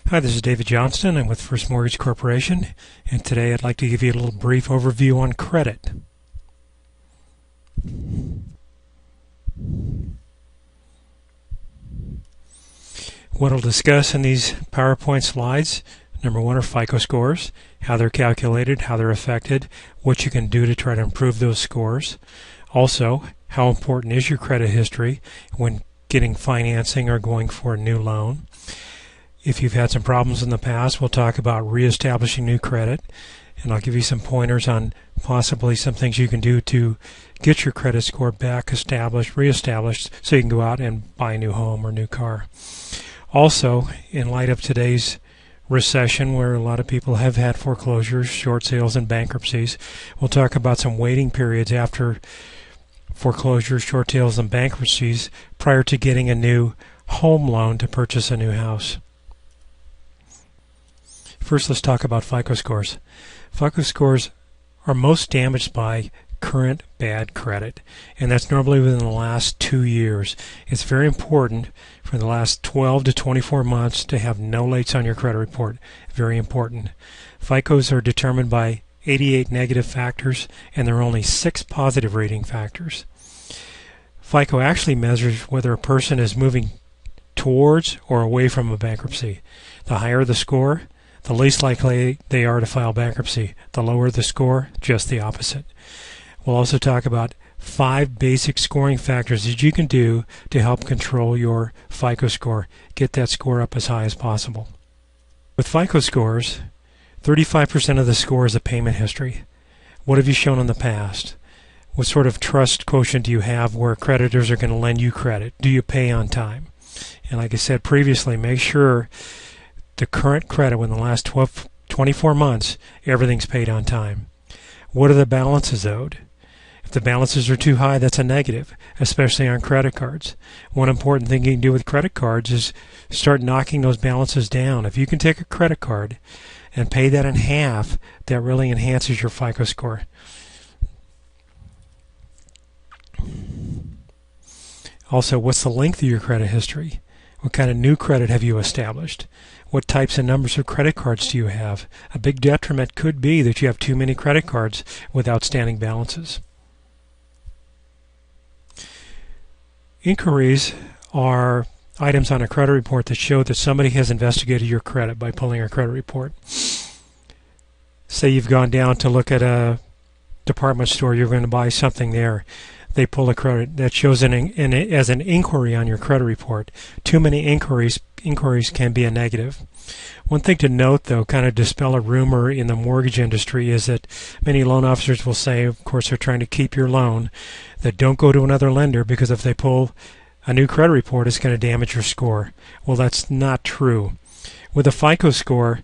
Hi, this is David Johnston. I'm with First Mortgage Corporation, and today I'd like to give you a little brief overview on credit. What I'll discuss in these PowerPoint slides, number one, are FICO scores, how they're calculated, how they're affected, what you can do to try to improve those scores. Also, how important is your credit history when getting financing or going for a new loan. If you've had some problems in the past, we'll talk about reestablishing new credit, and I'll give you some pointers on possibly some things you can do to get your credit score back reestablished, so you can go out and buy a new home or new car. Also, in light of today's recession, where a lot of people have had foreclosures, short sales, and bankruptcies, we'll talk about some waiting periods after foreclosures, short sales, and bankruptcies prior to getting a new home loan to purchase a new house. First, let's talk about FICO scores. FICO scores are most damaged by current bad credit, and that's normally within the last 2 years. It's very important for the last 12 to 24 months to have no lates on your credit report. Very important. FICOs are determined by 88 negative factors, and there are only 6 positive rating factors. FICO actually measures whether a person is moving towards or away from a bankruptcy. The higher the score, the least likely they are to file bankruptcy. The lower the score, just the opposite. We'll also talk about 5 basic scoring factors that you can do to help control your FICO score. Get that score up as high as possible. With FICO scores, 35% of the score is a payment history. What have you shown in the past? What sort of trust quotient do you have where creditors are going to lend you credit? Do you pay on time? And like I said previously, make sure the current credit within the last 24 months, everything's paid on time. What are the balances owed? If the balances are too high, that's a negative, especially on credit cards. One important thing you can do with credit cards is start knocking those balances down. If you can take a credit card and pay that in half, that really enhances your FICO score. Also, what's the length of your credit history? What kind of new credit have you established? What types and numbers of credit cards do you have? A big detriment could be that you have too many credit cards with outstanding balances. Inquiries are items on a credit report that show that somebody has investigated your credit by pulling a credit report. Say you've gone down to look at a department store, you're going to buy something there. They pull a credit that shows as an inquiry on your credit report. Too many inquiries can be a negative. One thing to note, though, kind of dispel a rumor in the mortgage industry, is that many loan officers will say, of course they're trying to keep your loan, that don't go to another lender because if they pull a new credit report, it's going to damage your score. Well, that's not true. With a FICO score,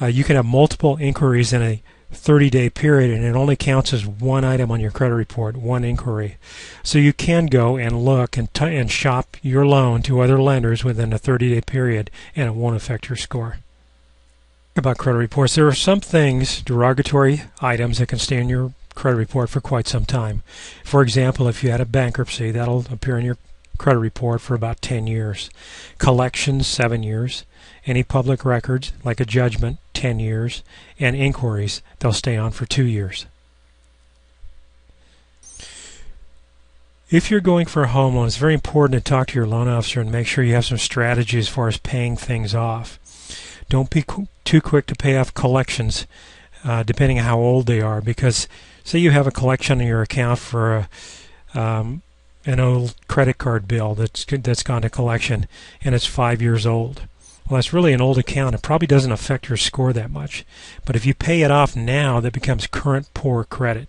you can have multiple inquiries in a 30-day period, and it only counts as one item on your credit report, one inquiry. So you can go and look and shop your loan to other lenders within a 30-day period, and it won't affect your score. About credit reports, there are some things, derogatory items, that can stay in your credit report for quite some time. For example, if you had a bankruptcy, that'll appear in your credit report for about 10 years. Collections, 7 years. Any public records, like a judgment, 10 years. And inquiries, they'll stay on for 2 years. If you're going for a home loan, it's very important to talk to your loan officer and make sure you have some strategy as far as paying things off. Don't be too quick to pay off collections, depending on how old they are, because say you have a collection in your account for an old credit card bill that's gone to collection and it's 5 years old. Well, that's really an old account. It probably doesn't affect your score that much. But if you pay it off now, that becomes current poor credit.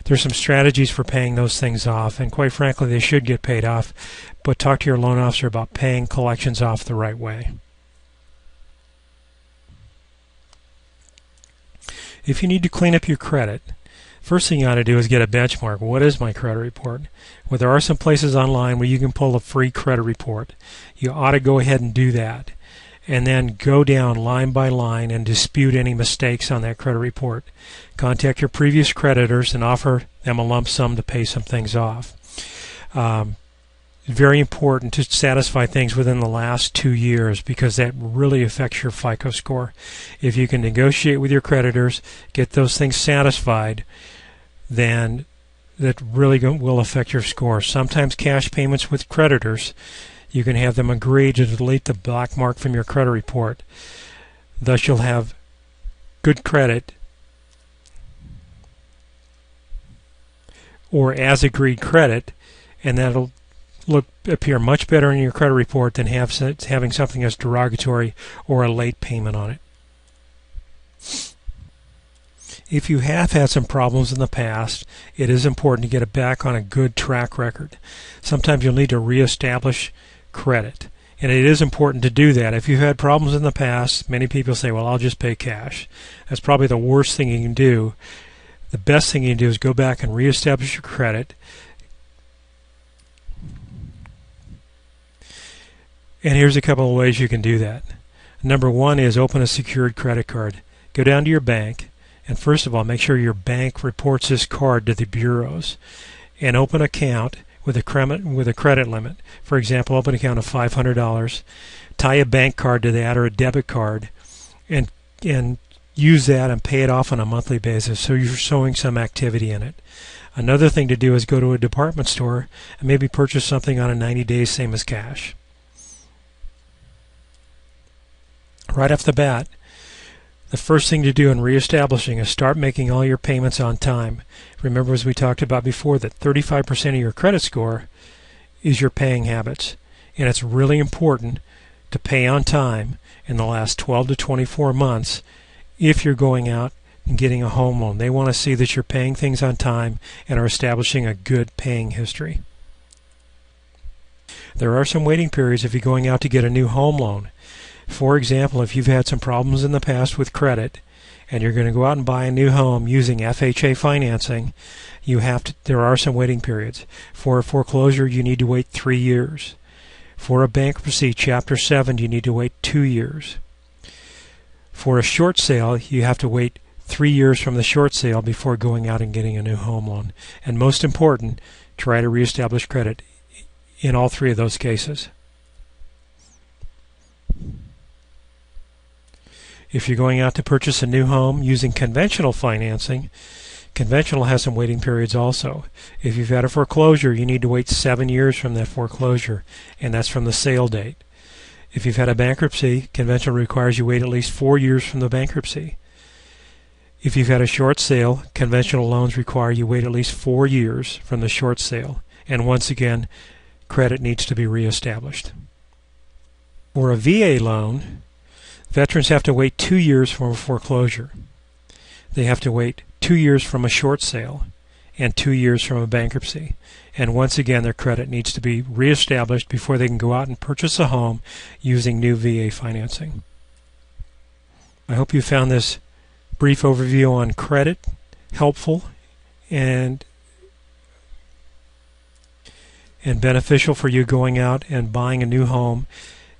There's some strategies for paying those things off, and quite frankly, they should get paid off. But talk to your loan officer about paying collections off the right way. If you need to clean up your credit, first thing you ought to do is get a benchmark. What is my credit report? Well, there are some places online where you can pull a free credit report. You ought to go ahead and do that, and then go down line by line and dispute any mistakes on that credit report. Contact your previous creditors and offer them a lump sum to pay some things off. very important to satisfy things within the last 2 years, because that really affects your FICO score. If you can negotiate with your creditors, get those things satisfied, then that really will affect your score. Sometimes cash payments with creditors, you can have them agree to delete the black mark from your credit report. Thus you'll have good credit, or as agreed credit, and that'll appear much better in your credit report than having something as derogatory or a late payment on it. If you have had some problems in the past, it is important to get it back on a good track record. Sometimes you'll need to reestablish credit, and it is important to do that. If you've had problems in the past, many people say, well, I'll just pay cash. That's probably the worst thing you can do. The best thing you can do is go back and reestablish your credit. And here's a couple of ways you can do that. Number one is open a secured credit card. Go down to your bank, and first of all, make sure your bank reports this card to the bureaus, and open an account with a credit limit. For example, open an account of $500. Tie a bank card to that, or a debit card, and use that and pay it off on a monthly basis, so you're showing some activity in it. Another thing to do is go to a department store and maybe purchase something on a 90 days, same as cash. Right off the bat, the first thing to do in reestablishing is start making all your payments on time. Remember, as we talked about before, that 35% of your credit score is your paying habits, and it's really important to pay on time in the last 12 to 24 months if you're going out and getting a home loan. They want to see that you're paying things on time and are establishing a good paying history. There are some waiting periods if you're going out to get a new home loan. For example, if you've had some problems in the past with credit and you're going to go out and buy a new home using FHA financing, there are some waiting periods. For a foreclosure, you need to wait 3 years. For a bankruptcy, Chapter 7, you need to wait 2 years. For a short sale, you have to wait 3 years from the short sale before going out and getting a new home loan. And most important, try to reestablish credit in all 3 of those cases. If you're going out to purchase a new home using conventional financing, conventional has some waiting periods also. If you've had a foreclosure, you need to wait 7 years from that foreclosure, and that's from the sale date. If you've had a bankruptcy, conventional requires you wait at least 4 years from the bankruptcy. If you've had a short sale, conventional loans require you wait at least 4 years from the short sale. And once again, credit needs to be reestablished. For a VA loan, veterans have to wait 2 years from a foreclosure. They have to wait 2 years from a short sale and 2 years from a bankruptcy. And once again, their credit needs to be reestablished before they can go out and purchase a home using new VA financing. I hope you found this brief overview on credit helpful and beneficial for you going out and buying a new home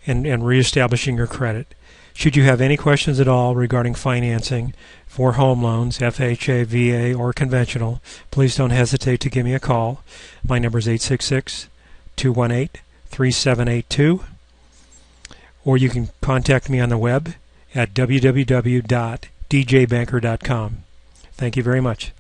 and reestablishing your credit. Should you have any questions at all regarding financing for home loans, FHA, VA, or conventional, please don't hesitate to give me a call. My number is 866-218-3782, or you can contact me on the web at www.djbanker.com. Thank you very much.